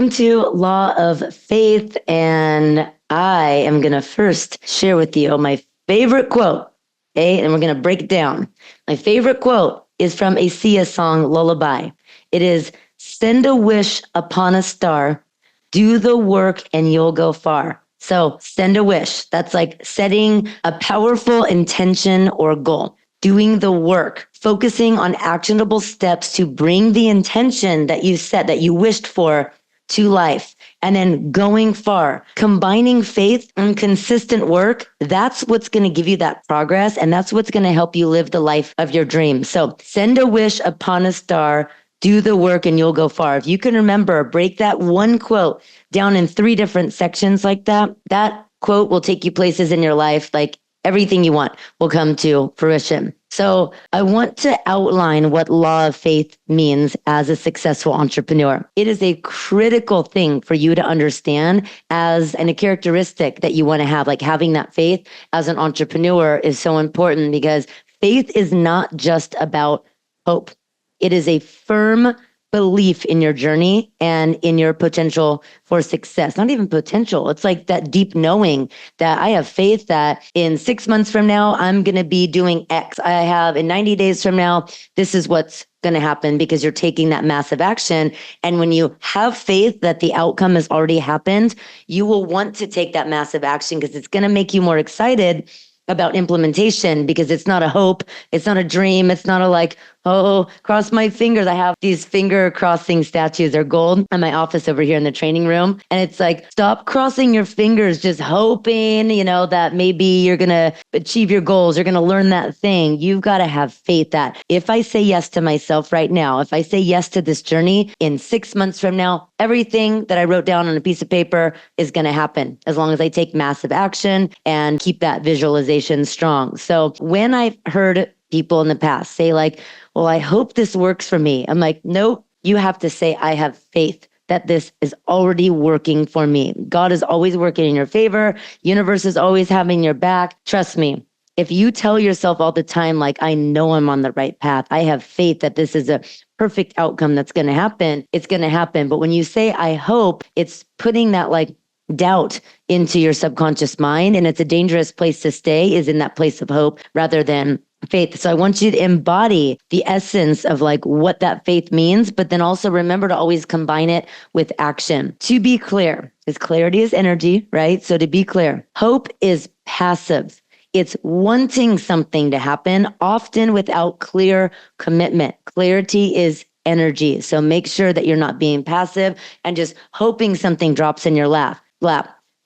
welcome to Law of Faith. And I am going to first share with you my favorite quote. Okay, and we're going to break it down. My favorite quote is from a Sia song, Lullaby. It is, send a wish upon a star, do the work and you'll go far. So send a wish. That's like setting a powerful intention or goal, doing the work, focusing on actionable steps to bring the intention that you set, that you wished for, to life, and then going far, combining faith and consistent work. That's what's going to give you that progress. And that's what's going to help you live the life of your dreams. So send a wish upon a star, do the work and you'll go far. If you can remember, break that one quote down in 3 different sections like that, that quote will take you places in your life. Like everything you want will come to fruition. So I want to outline what law of faith means as a successful entrepreneur. It is a critical thing for you to understand and a characteristic that you want to have. Like having that faith as an entrepreneur is so important because faith is not just about hope. It is a firm belief in your journey and in your potential for success. Not even potential. It's like that deep knowing that I have faith that in 6 months from now, I'm going to be doing X. I have in 90 days from now, this is what's going to happen because you're taking that massive action. And when you have faith that the outcome has already happened, you will want to take that massive action because it's going to make you more excited about implementation because it's not a hope. It's not a dream. It's not a like, oh, cross my fingers. I have these finger crossing statues. They're gold in my office over here in the training room. And it's like, stop crossing your fingers, just hoping, that maybe you're going to achieve your goals. You're going to learn that thing. You've got to have faith that if I say yes to myself right now, if I say yes to this journey in 6 months from now, everything that I wrote down on a piece of paper is going to happen as long as I take massive action and keep that visualization strong. So when I've heard people in the past say like, well, I hope this works for me. I'm like, nope, you have to say, I have faith that this is already working for me. God is always working in your favor. Universe is always having your back. Trust me. If you tell yourself all the time, like, I know I'm on the right path. I have faith that this is a perfect outcome that's going to happen. It's going to happen. But when you say, I hope, it's putting that like doubt into your subconscious mind. And it's a dangerous place to stay, is in that place of hope rather than faith. So I want you to embody the essence of like what that faith means, but then also remember to always combine it with action. To be clear, because clarity is energy, right? So to be clear, hope is passive. It's wanting something to happen, often without clear commitment. Clarity is energy. So make sure that you're not being passive and just hoping something drops in your lap.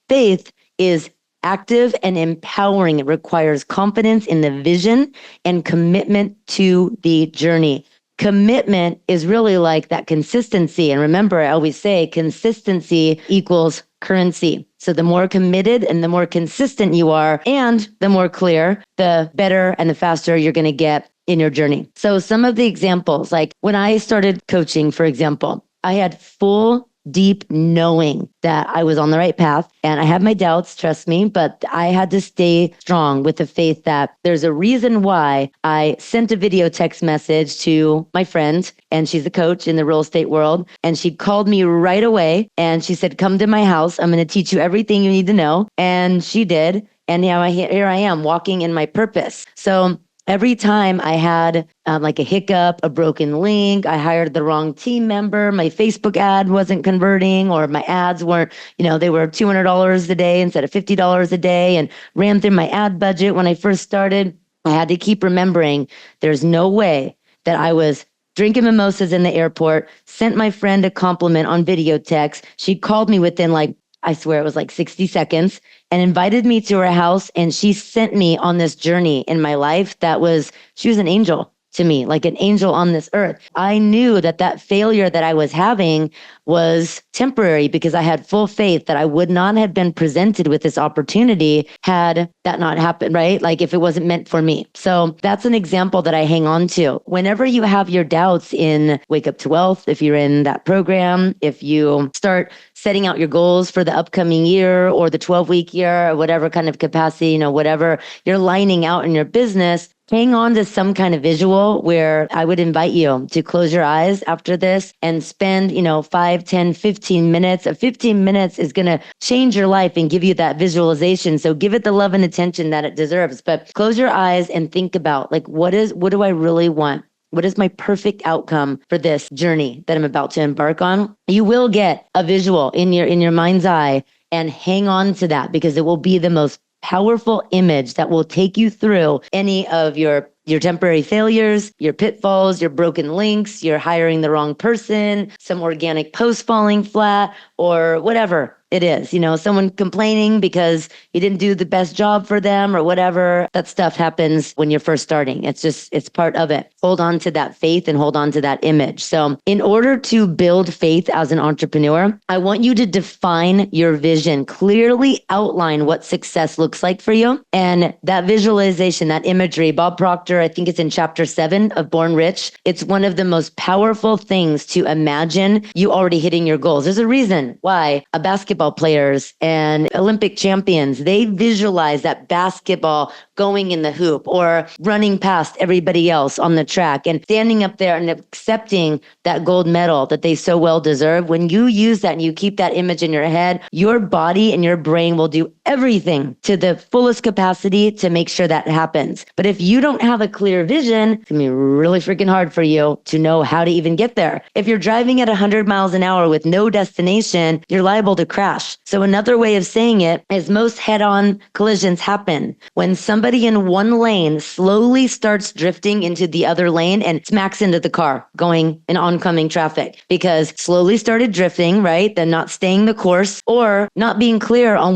Faith is active and empowering. It requires confidence in the vision and commitment to the journey. Commitment is really like that consistency. And remember, I always say consistency equals currency. So the more committed and the more consistent you are, and the more clear, the better and the faster you're going to get in your journey. So some of the examples, like when I started coaching, for example, I had full deep knowing that I was on the right path. And I had my doubts, trust me, but I had to stay strong with the faith that there's a reason why I sent a video text message to my friend, and she's a coach in the real estate world. And she called me right away and she said, come to my house. I'm going to teach you everything you need to know. And she did. And now here I am walking in my purpose. So every time I had like a hiccup, a broken link, I hired the wrong team member, my Facebook ad wasn't converting, or my ads weren't, they were $200 a day instead of $50 a day, and ran through my ad budget when I first started, I had to keep remembering there's no way that I was drinking mimosas in the airport, sent my friend a compliment on video text. She called me within I swear it was 60 seconds, and invited me to her house. And she sent me on this journey in my life she was an angel to me, like an angel on this earth. I knew that failure that I was having was temporary because I had full faith that I would not have been presented with this opportunity had that not happened, right? Like if it wasn't meant for me. So that's an example that I hang on to. Whenever you have your doubts in Wake Up to Wealth, if you're in that program, if you start setting out your goals for the upcoming year or the 12-week year or whatever kind of capacity, whatever you're lining out in your business, hang on to some kind of visual where I would invite you to close your eyes after this and spend, 5, 10, 15 minutes. 15 minutes is going to change your life and give you that visualization. So give it the love and attention that it deserves. But close your eyes and think about like, what do I really want? What is my perfect outcome for this journey that I'm about to embark on? You will get a visual in your mind's eye, and hang on to that because it will be the most powerful image that will take you through any of your temporary failures, your pitfalls, your broken links, your hiring the wrong person, some organic post falling flat, or whatever it is, someone complaining because you didn't do the best job for them or whatever. That stuff happens when you're first starting. It's part of it. Hold on to that faith and hold on to that image. So in order to build faith as an entrepreneur, I want you to define your vision, clearly outline what success looks like for you. And that visualization, that imagery, Bob Proctor, I think it's in chapter 7 of Born Rich. It's one of the most powerful things to imagine you already hitting your goals. There's a reason why basketball players and Olympic champions, they visualize that basketball going in the hoop or running past everybody else on the track and standing up there and accepting that gold medal that they so well deserve. When you use that and you keep that image in your head, your body and your brain will do everything to the fullest capacity to make sure that happens. But if you don't have a clear vision, it's gonna be really freaking hard for you to know how to even get there. If you're driving at 100 miles an hour with no destination, you're liable to crash. So another way of saying it is most head-on collisions happen when somebody in one lane slowly starts drifting into the other lane and smacks into the car going in oncoming traffic because slowly started drifting, right? Then not staying the course or not being clear on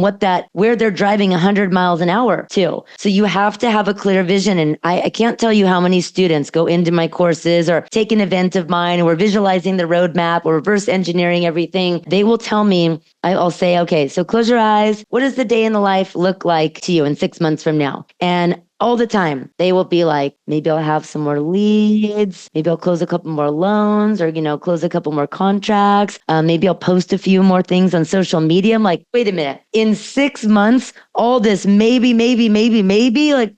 where they're driving 100 miles an hour to. So you have to have a clear vision. And I can't tell you how many students go into my courses or take an event of mine and we're visualizing the roadmap or reverse engineering everything. They will tell me, I'll say, okay, so close your eyes. What does the day in the life look like to you in 6 months from now? And all the time, they will be like, maybe I'll have some more leads. Maybe I'll close a couple more loans or, close a couple more contracts. Maybe I'll post a few more things on social media. I'm like, wait a minute. In 6 months, all this maybe, like,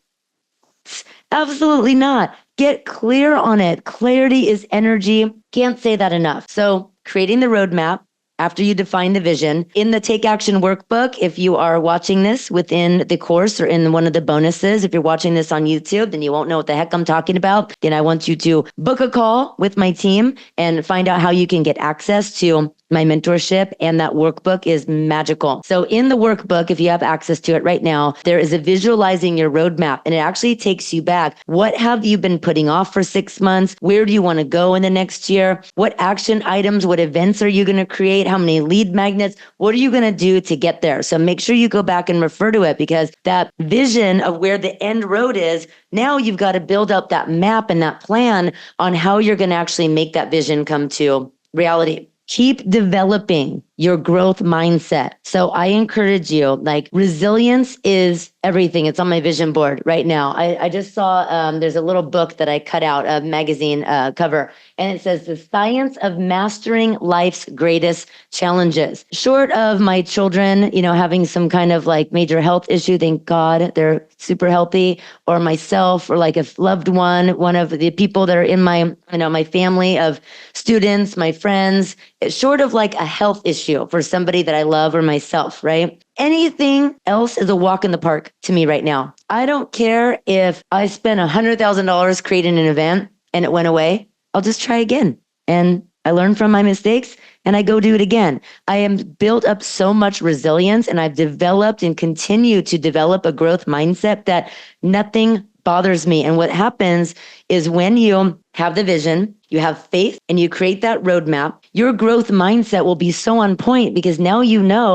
absolutely not. Get clear on it. Clarity is energy. Can't say that enough. So creating the roadmap, after you define the vision, in the Take Action Workbook, if you are watching this within the course or in one of the bonuses, if you're watching this on YouTube, then you won't know what the heck I'm talking about. Then I want you to book a call with my team and find out how you can get access to my mentorship, and that workbook is magical. So in the workbook, if you have access to it right now, there is a visualizing your roadmap, and it actually takes you back. What have you been putting off for 6 months? Where do you want to go in the next year? What action items, what events are you going to create? How many lead magnets? What are you going to do to get there? So make sure you go back and refer to it, because that vision of where the end road is, now you've got to build up that map and that plan on how you're going to actually make that vision come to reality. Keep developing your growth mindset. So I encourage you, like, resilience is everything. It's on my vision board right now. I just saw there's a little book that I cut out, a magazine cover, and it says The Science of Mastering Life's Greatest Challenges. Short of my children, having some kind of like major health issue, thank God they're super healthy, or myself, or like a loved one of the people that are in my, my family of students, my friends, short of like a health issue for somebody that I love or myself, right? Anything else is a walk in the park to me right now. I don't care if I spent $100,000 creating an event and it went away. I'll just try again. And I learn from my mistakes and I go do it again. I am built up so much resilience, and I've developed and continue to develop a growth mindset that nothing bothers me. And what happens is when you have the vision, you have faith, and you create that roadmap, your growth mindset will be so on point, because now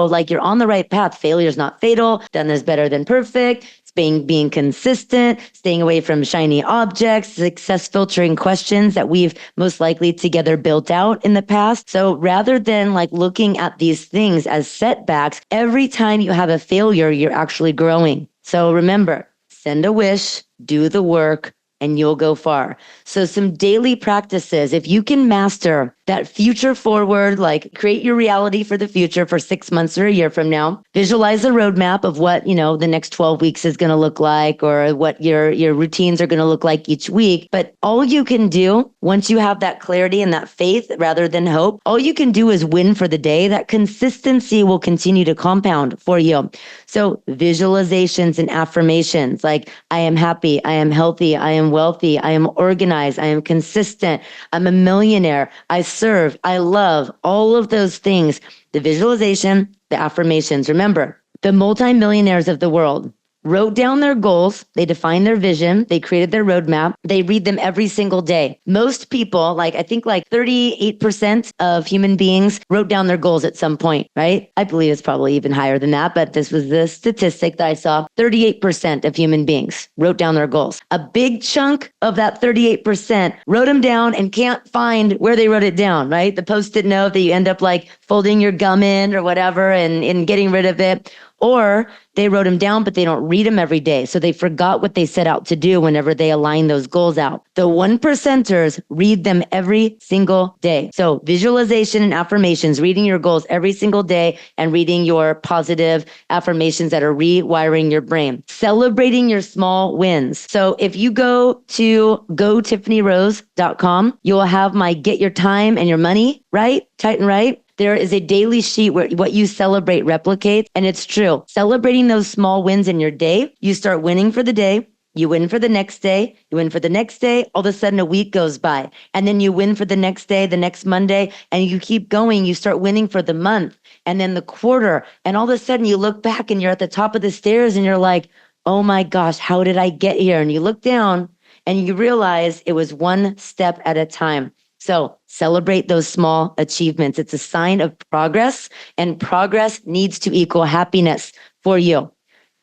like you're on the right path. Failure is not fatal. Done is better than perfect. It's being consistent, staying away from shiny objects, success filtering questions that we've most likely together built out in the past. So rather than like looking at these things as setbacks, every time you have a failure, you're actually growing. So remember, send a wish, do the work, and you'll go far. So some daily practices, if you can master that future forward, like create your reality for the future for 6 months or a year from now, visualize a roadmap of what, the next 12 weeks is going to look like, or what your routines are going to look like each week. But all you can do once you have that clarity and that faith rather than hope, all you can do is win for the day. That consistency will continue to compound for you. So visualizations and affirmations like, I am happy, I am healthy, I am wealthy, I am organized, I am consistent, I'm a millionaire, I serve, I love, all of those things. The visualization, the affirmations. Remember, the multimillionaires of the world wrote down their goals, they defined their vision, they created their roadmap, they read them every single day. Most people, I think 38% of human beings wrote down their goals at some point, right? I believe it's probably even higher than that, but this was the statistic that I saw. 38% of human beings wrote down their goals. A big chunk of that 38% wrote them down and can't find where they wrote it down, right? The Post-it note that you end up folding your gum in or whatever and getting rid of it. Or they wrote them down, but they don't read them every day. So they forgot what they set out to do whenever they align those goals out. The 1%ers read them every single day. So visualization and affirmations, reading your goals every single day and reading your positive affirmations that are rewiring your brain. Celebrating your small wins. So if you go to gotiffanyrose.com, you will have my Get Your Time and Your Money Right, Tight and Right. There is a daily sheet where what you celebrate replicates. And it's true. Celebrating those small wins in your day, you start winning for the day. You win for the next day. You win for the next day. All of a sudden a week goes by. And then you win for the next day, the next Monday. And you keep going. You start winning for the month and then the quarter. And all of a sudden you look back and you're at the top of the stairs and you're like, oh my gosh, how did I get here? And you look down and you realize it was one step at a time. So celebrate those small achievements. It's a sign of progress, and progress needs to equal happiness for you.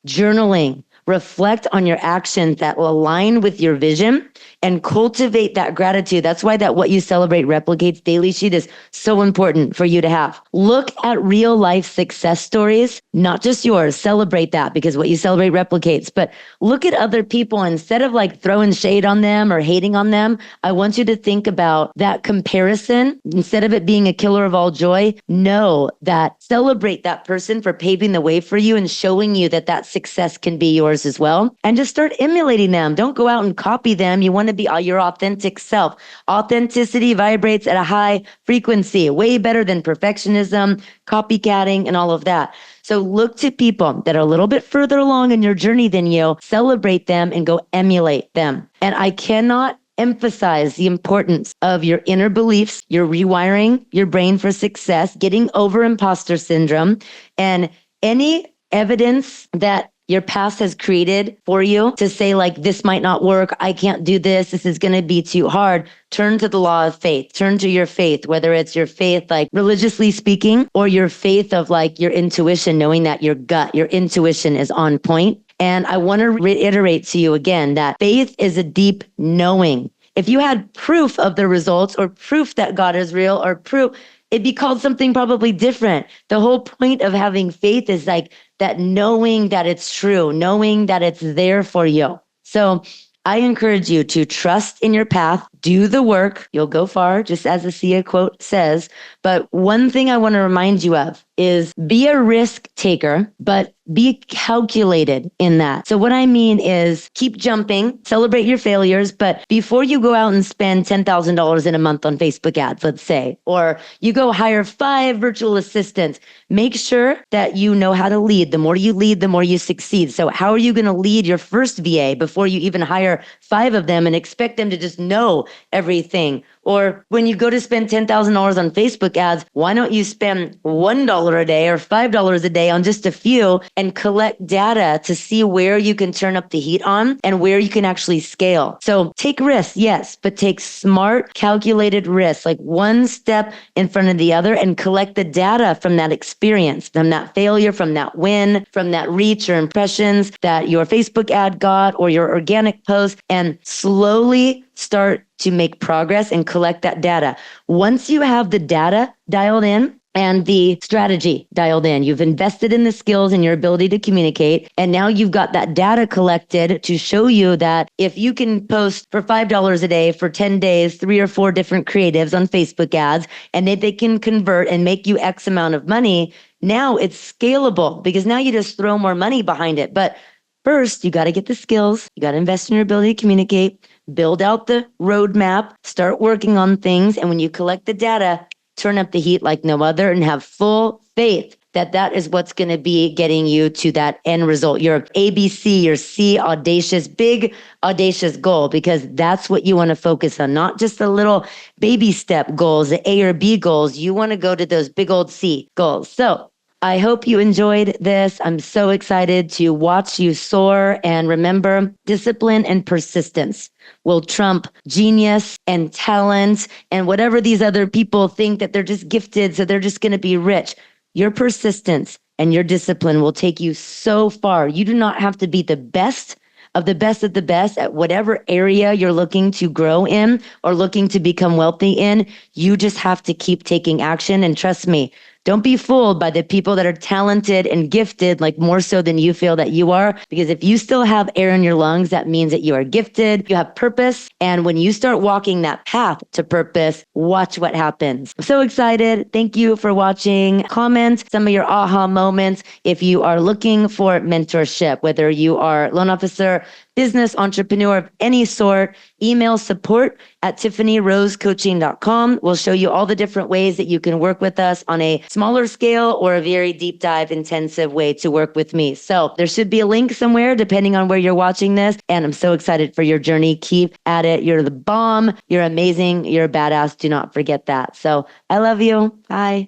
Journaling. Reflect on your actions that will align with your vision and cultivate that gratitude. That's why that What You Celebrate Replicates daily sheet is so important for you to have. Look at real life success stories, not just yours. Celebrate that because what you celebrate replicates. But look at other people. Instead of throwing shade on them or hating on them, I want you to think about that comparison. Instead of it being a killer of all joy, know that celebrate that person for paving the way for you and showing you that that success can be yours as well. And just start emulating them. Don't go out and copy them. You want to be your authentic self. Authenticity vibrates at a high frequency, way better than perfectionism, copycatting, and all of that. So look to people that are a little bit further along in your journey than you, celebrate them and go emulate them. And I cannot emphasize the importance of your inner beliefs, your rewiring your brain for success, getting over imposter syndrome, and any evidence that your past has created for you to say this might not work, I can't do this, this is going to be too hard. Turn to the law of faith. Turn to your faith, whether it's your faith religiously speaking or your faith of your intuition, knowing that your gut, your intuition is on point. And I want to reiterate to you again that faith is a deep knowing. If you had proof of the results or proof that God is real or proof, it'd be called something probably different. The whole point of having faith is that knowing that it's true, knowing that it's there for you. So I encourage you to trust in your path, do the work, you'll go far, just as the Sia quote says. But one thing I want to remind you of is be a risk taker, but be calculated in that. So what I mean is keep jumping, celebrate your failures, but before you go out and spend $10,000 in a month on Facebook ads, let's say, or you go hire 5 virtual assistants, make sure that you know how to lead. The more you lead, the more you succeed. So how are you going to lead your first VA before you even hire 5 of them and expect them to just know everything? Or when you go to spend $10,000 on Facebook ads, why don't you spend $1 a day or $5 a day on just a few and collect data to see where you can turn up the heat on and where you can actually scale? So take risks, yes, but take smart, calculated risks, one step in front of the other, and collect the data from that experience, from that failure, from that win, from that reach or impressions that your Facebook ad got or your organic post, and slowly start to make progress and collect that data. Once you have the data dialed in, and the strategy dialed in. You've invested in the skills and your ability to communicate. And now you've got that data collected to show you that if you can post for $5 a day for 10 days, 3 or 4 different creatives on Facebook ads, and that they can convert and make you X amount of money, now it's scalable because now you just throw more money behind it. But first, you got to get the skills. You got to invest in your ability to communicate, build out the roadmap, start working on things. And when you collect the data, turn up the heat like no other and have full faith that that is what's going to be getting you to that end result, your ABC, your C, audacious, big audacious goal, because that's what you want to focus on, not just the little baby step goals, the A or B goals. You want to go to those big old C goals. So I hope you enjoyed this. I'm so excited to watch you soar. And remember, discipline and persistence will trump genius and talent and whatever these other people think that they're just gifted, so they're just going to be rich. Your persistence and your discipline will take you so far. You do not have to be the best of the best of the best at whatever area you're looking to grow in or looking to become wealthy in. You just have to keep taking action. And trust me, don't be fooled by the people that are talented and gifted, like more so than you feel that you are. Because if you still have air in your lungs, that means that you are gifted, you have purpose. And when you start walking that path to purpose, watch what happens. I'm so excited. Thank you for watching. Comment some of your aha moments if you are looking for mentorship, whether you are loan officer, business entrepreneur of any sort. Email support@tiffanyrosecoaching.com. We'll show you all the different ways that you can work with us on a smaller scale or a very deep dive intensive way to work with me. So there should be a link somewhere depending on where you're watching this. And I'm so excited for your journey. Keep at it. You're the bomb. You're amazing. You're a badass. Do not forget that. So I love you. Bye.